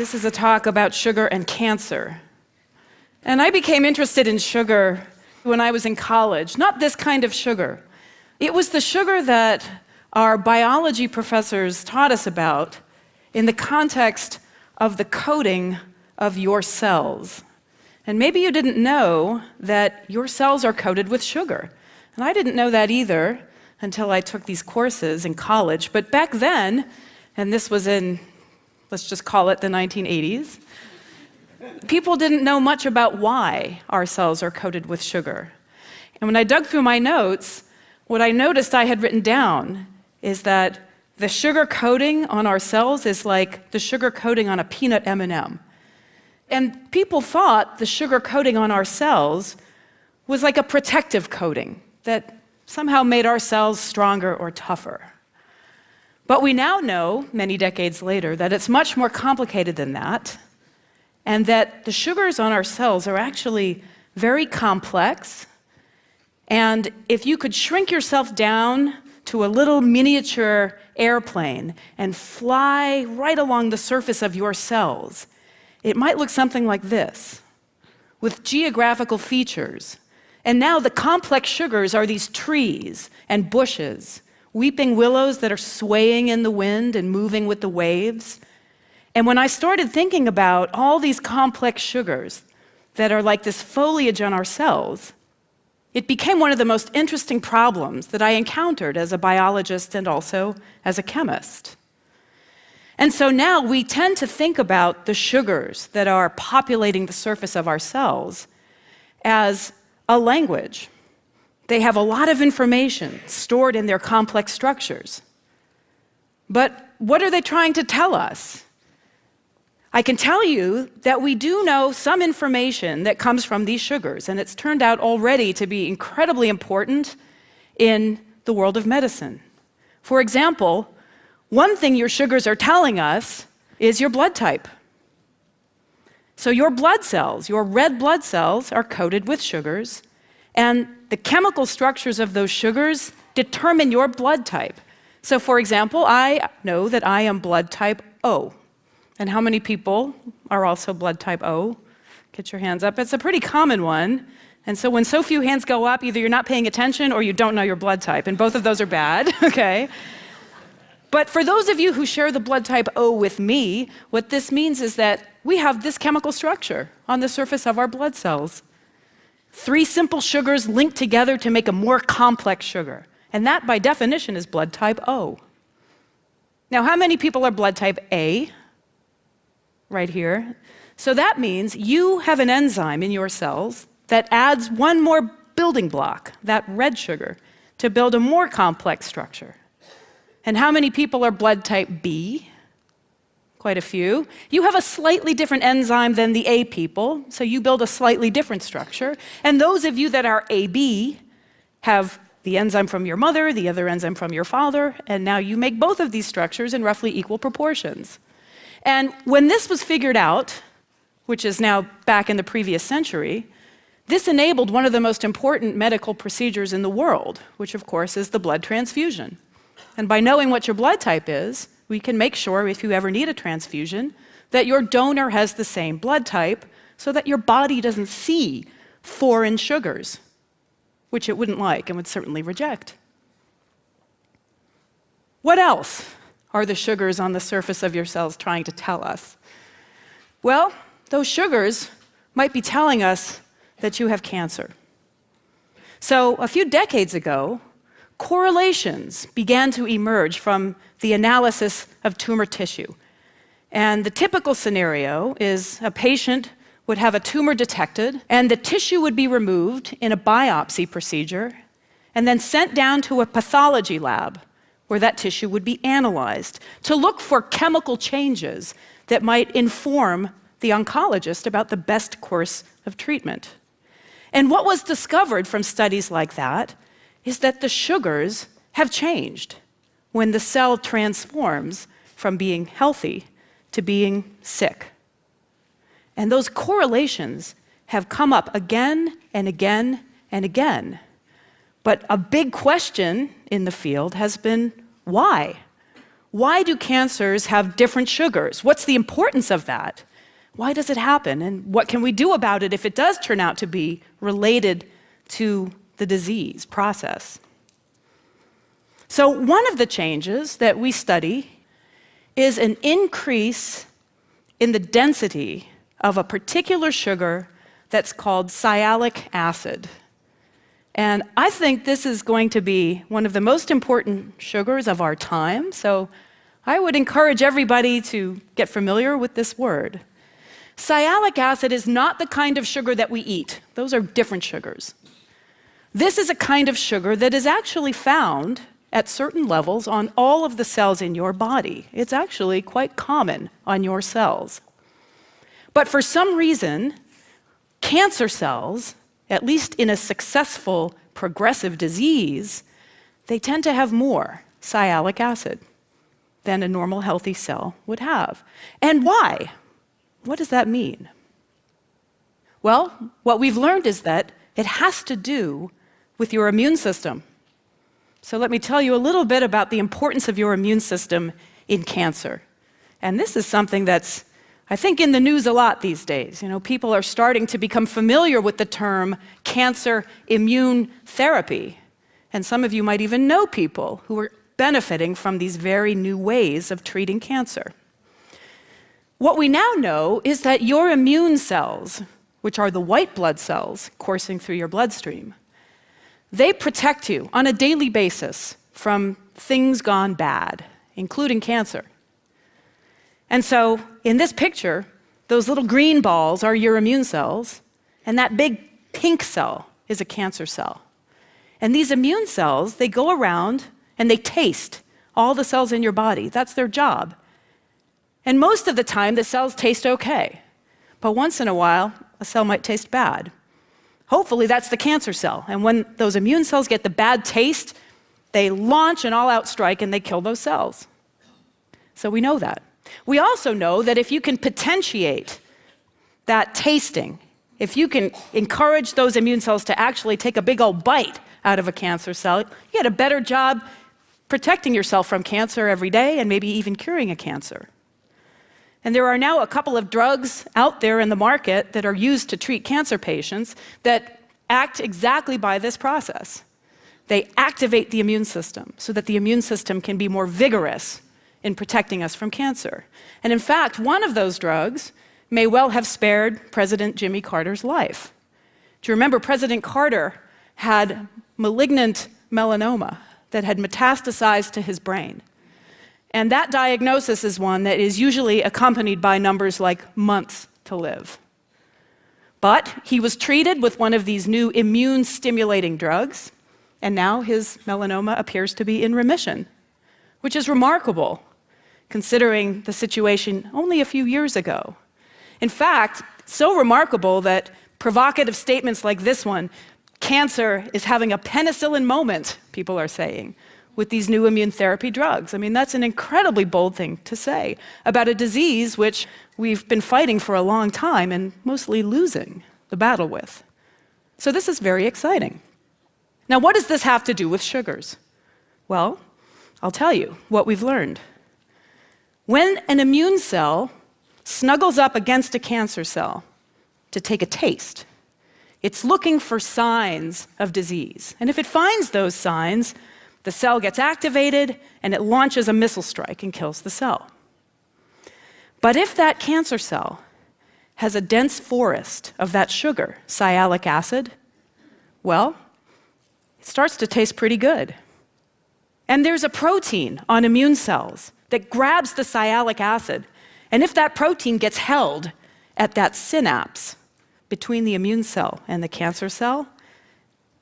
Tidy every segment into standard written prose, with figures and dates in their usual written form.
This is a talk about sugar and cancer. And I became interested in sugar when I was in college. Not this kind of sugar. It was the sugar that our biology professors taught us about in the context of the coating of your cells. And maybe you didn't know that your cells are coated with sugar. And I didn't know that either until I took these courses in college. But back then, and this was in, let's just call it the 1980s, people didn't know much about why our cells are coated with sugar. And when I dug through my notes, what I noticed I had written down is that the sugar coating on our cells is like the sugar coating on a peanut M&M. And people thought the sugar coating on our cells was like a protective coating that somehow made our cells stronger or tougher. But we now know, many decades later, that it's much more complicated than that, and that the sugars on our cells are actually very complex. And if you could shrink yourself down to a little miniature airplane and fly right along the surface of your cells, it might look something like this, with geographical features. And now the complex sugars are these trees and bushes, weeping willows that are swaying in the wind and moving with the waves. And when I started thinking about all these complex sugars that are like this foliage on our cells, it became one of the most interesting problems that I encountered as a biologist and also as a chemist. And so now we tend to think about the sugars that are populating the surface of our cells as a language. They have a lot of information stored in their complex structures. But what are they trying to tell us? I can tell you that we do know some information that comes from these sugars, and it's turned out already to be incredibly important in the world of medicine. For example, one thing your sugars are telling us is your blood type. So your blood cells, your red blood cells, are coated with sugars, and the chemical structures of those sugars determine your blood type. So for example, I know that I am blood type O. And how many people are also blood type O? Get your hands up. It's a pretty common one. And so when so few hands go up, either you're not paying attention or you don't know your blood type, and both of those are bad, okay? But for those of you who share the blood type O with me, what this means is that we have this chemical structure on the surface of our blood cells. 3 simple sugars linked together to make a more complex sugar. And that, by definition, is blood type O. Now, how many people are blood type A? Right here. So that means you have an enzyme in your cells that adds one more building block, that red sugar, to build a more complex structure. And how many people are blood type B? Quite a few. You have a slightly different enzyme than the A people, so you build a slightly different structure. And those of you that are AB have the enzyme from your mother, the other enzyme from your father, and now you make both of these structures in roughly equal proportions. And when this was figured out, which is now back in the previous century, this enabled one of the most important medical procedures in the world, which of course is the blood transfusion. And by knowing what your blood type is, we can make sure, if you ever need a transfusion, that your donor has the same blood type so that your body doesn't see foreign sugars, which it wouldn't like and would certainly reject. What else are the sugars on the surface of your cells trying to tell us? Well, those sugars might be telling us that you have cancer. So a few decades ago, correlations began to emerge from the analysis of tumor tissue. And the typical scenario is a patient would have a tumor detected, and the tissue would be removed in a biopsy procedure, and then sent down to a pathology lab where that tissue would be analyzed to look for chemical changes that might inform the oncologist about the best course of treatment. And what was discovered from studies like that is that the sugars have changed when the cell transforms from being healthy to being sick. And those correlations have come up again and again and again. But a big question in the field has been why? Why do cancers have different sugars? What's the importance of that? Why does it happen? And what can we do about it if it does turn out to be related to the disease process? So one of the changes that we study is an increase in the density of a particular sugar that's called sialic acid. And I think this is going to be one of the most important sugars of our time, so I would encourage everybody to get familiar with this word. Sialic acid is not the kind of sugar that we eat. Those are different sugars. This is a kind of sugar that is actually found at certain levels on all of the cells in your body. It's actually quite common on your cells. But for some reason, cancer cells, at least in a successful progressive disease, they tend to have more sialic acid than a normal healthy cell would have. And why? What does that mean? Well, what we've learned is that it has to do with your immune system. So let me tell you a little bit about the importance of your immune system in cancer. And this is something that's, I think, in the news a lot these days. You know, people are starting to become familiar with the term cancer immune therapy. And some of you might even know people who are benefiting from these very new ways of treating cancer. What we now know is that your immune cells, which are the white blood cells coursing through your bloodstream, they protect you on a daily basis from things gone bad, including cancer. And so, in this picture, those little green balls are your immune cells, and that big pink cell is a cancer cell. And these immune cells, they go around and they taste all the cells in your body. That's their job. And most of the time, the cells taste okay. But once in a while, a cell might taste bad. Hopefully, that's the cancer cell. And when those immune cells get the bad taste, they launch an all-out strike and they kill those cells. So we know that. We also know that if you can potentiate that tasting, if you can encourage those immune cells to actually take a big old bite out of a cancer cell, you get a better job protecting yourself from cancer every day and maybe even curing a cancer. And there are now a couple of drugs out there in the market that are used to treat cancer patients that act exactly by this process. They activate the immune system so that the immune system can be more vigorous in protecting us from cancer. And in fact, one of those drugs may well have spared President Jimmy Carter's life. Do you remember President Carter had malignant melanoma that had metastasized to his brain? And that diagnosis is one that is usually accompanied by numbers like months to live. But he was treated with one of these new immune-stimulating drugs, and now his melanoma appears to be in remission, which is remarkable, considering the situation only a few years ago. In fact, so remarkable that provocative statements like this one, cancer is having a penicillin moment, people are saying, with these new immune therapy drugs. I mean, that's an incredibly bold thing to say about a disease which we've been fighting for a long time and mostly losing the battle with. So this is very exciting. Now, what does this have to do with sugars? Well, I'll tell you what we've learned. When an immune cell snuggles up against a cancer cell to take a taste, it's looking for signs of disease. And if it finds those signs, the cell gets activated and it launches a missile strike and kills the cell. But if that cancer cell has a dense forest of that sugar, sialic acid, well, it starts to taste pretty good. And there's a protein on immune cells that grabs the sialic acid. And if that protein gets held at that synapse between the immune cell and the cancer cell,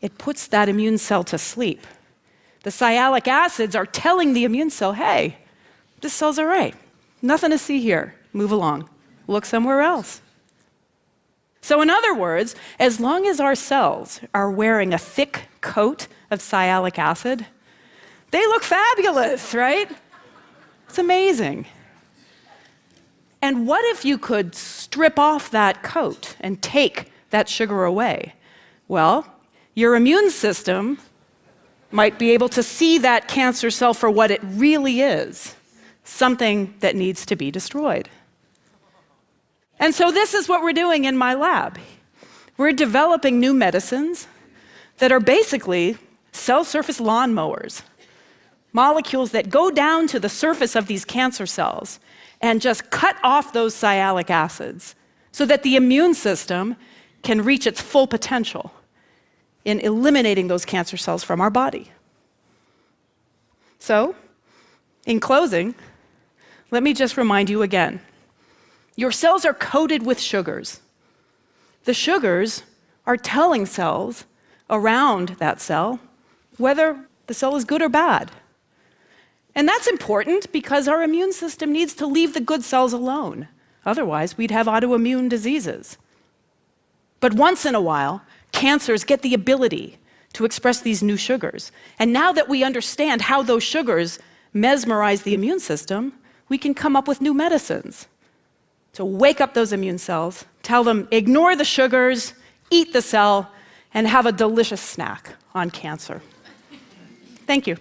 it puts that immune cell to sleep. The sialic acids are telling the immune cell, hey, this cell's all right. Nothing to see here. Move along. Look somewhere else. So in other words, as long as our cells are wearing a thick coat of sialic acid, they look fabulous, right? It's amazing. And what if you could strip off that coat and take that sugar away? Well, your immune system might be able to see that cancer cell for what it really is. something that needs to be destroyed. And so this is what we're doing in my lab. We're developing new medicines that are basically cell surface lawnmowers, molecules that go down to the surface of these cancer cells and just cut off those sialic acids so that the immune system can reach its full potential in eliminating those cancer cells from our body. So, in closing, let me just remind you again. Your cells are coated with sugars. The sugars are telling cells around that cell whether the cell is good or bad. And that's important because our immune system needs to leave the good cells alone. Otherwise, we'd have autoimmune diseases. But once in a while, cancers get the ability to express these new sugars. And now that we understand how those sugars mesmerize the immune system, we can come up with new medicines to wake up those immune cells, tell them, ignore the sugars, eat the cell, and have a delicious snack on cancer. Thank you.